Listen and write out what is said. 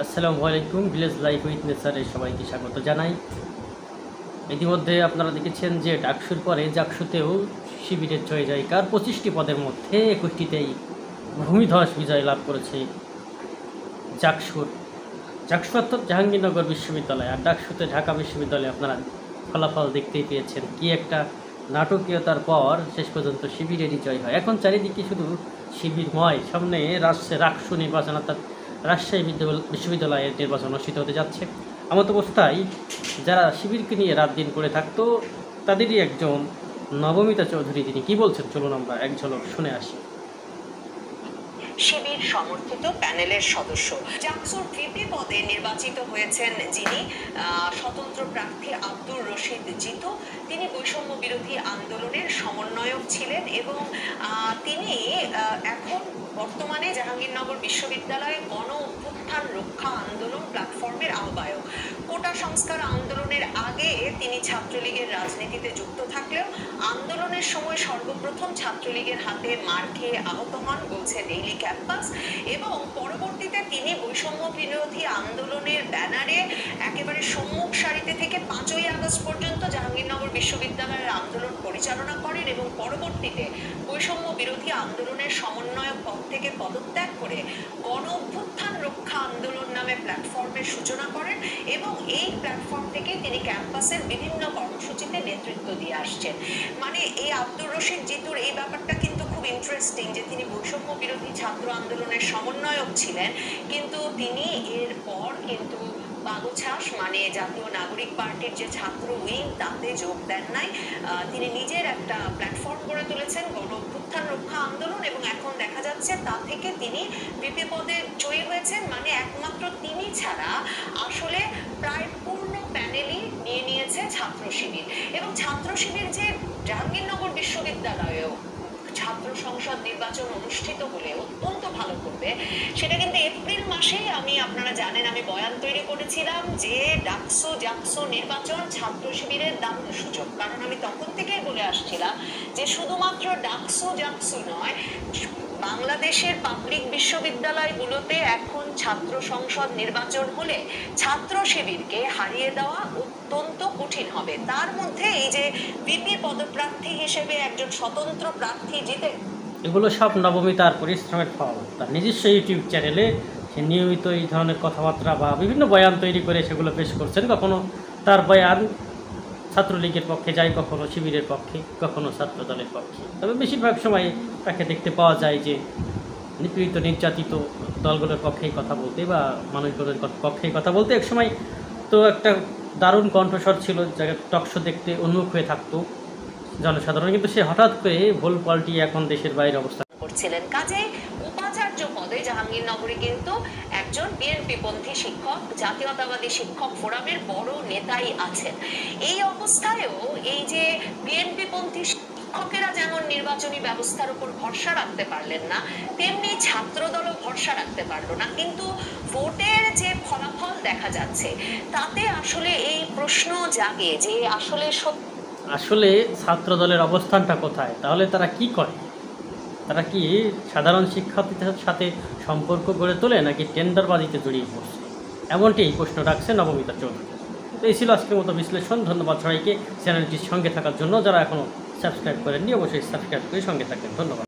আসসালামু আলাইকুম। Village life with নেচারে সবাইকে স্বাগত জানাই। ইতিমধ্যে আপনারা দেখেছেন যে ডাকসুর পরে জাকসুতেও শিবিরের জয়জয়কার। 25টি পদের মধ্যে 21টিতেই ভূমিধস বিজয় লাভ করেছে জাকসুর। জাকসু অর্থাৎ জাহাঙ্গীরনগর বিশ্ববিদ্যালয়, আর ডাকসুতে ঢাকা বিশ্ববিদ্যালয়ে আপনারা ফলাফল দেখতেই পেয়েছেন। কি একটা নাটকীয়তার পর শেষ পর্যন্ত শিবিরেরই জয় হয়। এখন চারিদিকে শুধু শিবিরময়। সামনে রাকসু নির্বাচন অর্থাৎ রাজশাহী বিশ্ববিদ্যালয়ের নির্বাচন অনুষ্ঠিত হতে যাচ্ছে। এমত অবস্থায় যারা শিবিরকে নিয়ে রাত দিন করে থাকতো তাদেরই একজন নবমিতা চৌধুরী, তিনি কি বলছেন চলুন আমরা এক ঝলক শুনে আসি। শিবির সমর্থিত প্যানেলের সদস্য জাকসুর ভিপি পদে নির্বাচিত হয়েছেন যিনি স্বতন্ত্র প্রার্থী আব্দুর রশিদ জিতু। তিনি বৈষম্য বিরোধী আন্দোলনের সমন্বয়ক ছিলেন এবং তিনি এখন বর্তমানে জাহাঙ্গীরনগর বিশ্ববিদ্যালয়ে গণ অভ্যুত্থান রক্ষা আন্দোলন প্ল্যাটফর্মের আহ্বায়ক। কোটা সংস্কার আন্দোলনের আগে তিনি ছাত্রলীগের রাজনীতিতে যুক্ত থাকলেও আন্দোলনের সময় সর্বপ্রথম ছাত্রলীগের হাতে মার খেয়ে আহত হন বলছে ডেইলি ক্যাম্পাস, এবং পরবর্তীতে তিনি বৈষম্য বিরোধী আন্দোলনের ব্যানারে একেবারে সম্মুখ সারিতে থেকে 5ই আগস্ট পর্যন্ত জাহাঙ্গীরনগর বিশ্ববিদ্যালয়ের আন্দোলন পরিচালনা করেন এবং পরবর্তীতে বৈষম্য বিরোধী আন্দোলনের সমন্বয়ক পদ থেকে পদত্যাগ করে গণ অভ্যুত্থান রক্ষা আন্দোলন নামে প্ল্যাটফর্মের সূচনা করেন এবং এই প্ল্যাটফর্ম থেকে তিনি ক্যাম্পাসের বিভিন্ন কর্মসূচিতে নেতৃত্ব দিয়ে আসছেন। মানে এই আব্দুর রশিদ জিতুর এই ব্যাপারটা কিন্তু খুব ইন্টারেস্টিং যে তিনি বৈষম্য বিরোধী ছাত্র আন্দোলনের সমন্বয়ক ছিলেন, কিন্তু তিনি এরপর কিন্তু বাগুছাস মানে জাতীয় নাগরিক পার্টির যে ছাত্র উইং তাতে যোগ দেন নাই। তিনি নিজের একটা প্ল্যাটফর্ম গড়ে তুলেছেন গণ অভ্যুত্থান রক্ষা আন্দোলন, এবং এখন দেখা যাচ্ছে তা থেকে তিনি ভিপি পদে জয়ী হয়েছেন। মানে একমাত্র তিনি ছাড়া আসলে প্রায় পূর্ণ প্যানেলই নিয়ে নিয়েছে ছাত্র শিবির, এবং ছাত্র শিবির যে জাহাঙ্গীরনগর বিশ্ববিদ্যালয়েও ছাত্র সংসদ নির্বাচন অনুষ্ঠিত হলে অত্যন্ত ভালো করবে, সেটা কিন্তু এপ্রিল মাসেই আপনারা জানেন আমি বয়ান তৈরি করেছিলাম যে জাকসু নির্বাচন ছাত্র শিবিরের দারুণ সুযোগ। কারণ আমি তখন থেকেই বলে আসছিলাম যে শুধুমাত্র জাকসু নয়, বাংলাদেশের পাবলিক বিশ্ববিদ্যালয়গুলোতে এখন ছাত্র সংসদ নির্বাচন হলে ছাত্র শিবিরকে হারিয়ে দেওয়া অত্যন্ত কঠিন হবে। তার মধ্যে এই যে ভিপি পদপ্রার্থী হিসেবে একজন স্বতন্ত্র প্রার্থী জিতে, এগুলো সব নবমিতার পরিশ্রমের ফল। তার নিজস্ব ইউটিউব চ্যানেলে সে নিয়মিত এই ধরনের কথাবার্তা বা বিভিন্ন বয়ান তৈরি করে সেগুলো পেশ করছেন। কখনো তার বয়ান ছাত্রলীগের পক্ষে যায়, কখনো শিবিরের পক্ষে, কখনো ছাত্র দলের পক্ষে। তবে বেশিরভাগ সময় তাকে দেখতে পাওয়া যায় যে নিপীড়িত নির্যাতিত দলগুলোর পক্ষেই কথা বলতে বা মানুষগুলোর পক্ষেই কথা বলতে। এক সময় তো একটা দারুণ কণ্ঠস্বর ছিল, যাকে টকশো দেখতে উন্মুখ হয়ে থাকতো জনসাধারণ, কিন্তু সে হঠাৎ করে ভুল পাল্টিয়ে এখন দেশের বাইরে অবস্থান করছিলেন। কাজে উপাচার্য পদে জাহাঙ্গীরনগরে কিন্তু একজন বিএনপি পন্থী শিক্ষক, জাতীয়তাবাদী শিক্ষক ফোরামের বড় নেতাই আছেন। এই অবস্থায়ও এই যে বিএনপি পন্থী শিক্ষকেরা যেমন নির্বাচনী ব্যবস্থার উপর ভরসা রাখতে পারলেন না, তেমনি ছাত্রদলও ভরসা রাখতে পারলো না। কিন্তু ভোটের যে ফলাফল দেখা যাচ্ছে তাতে আসলে এই প্রশ্ন জাগে যে আসলে ছাত্র দলের অবস্থানটা কোথায়? তাহলে তারা কি করে? তারা কি সাধারণ শিক্ষার্থীদের সাথে সম্পর্ক গড়ে তোলে নাকি টেন্ডারবাজিতে জড়িয়ে পড়ছে? এমনটি এই প্রশ্ন রাখছে নবমিতা চৌধুরী। তো এই ছিল আজকের মতো বিশ্লেষণ। ধন্যবাদ সবাইকে চ্যানেলটির সঙ্গে থাকার জন্য। যারা এখনও সাবস্ক্রাইব করেননি অবশ্যই সাবস্ক্রাইব করে সঙ্গে থাকবেন। ধন্যবাদ।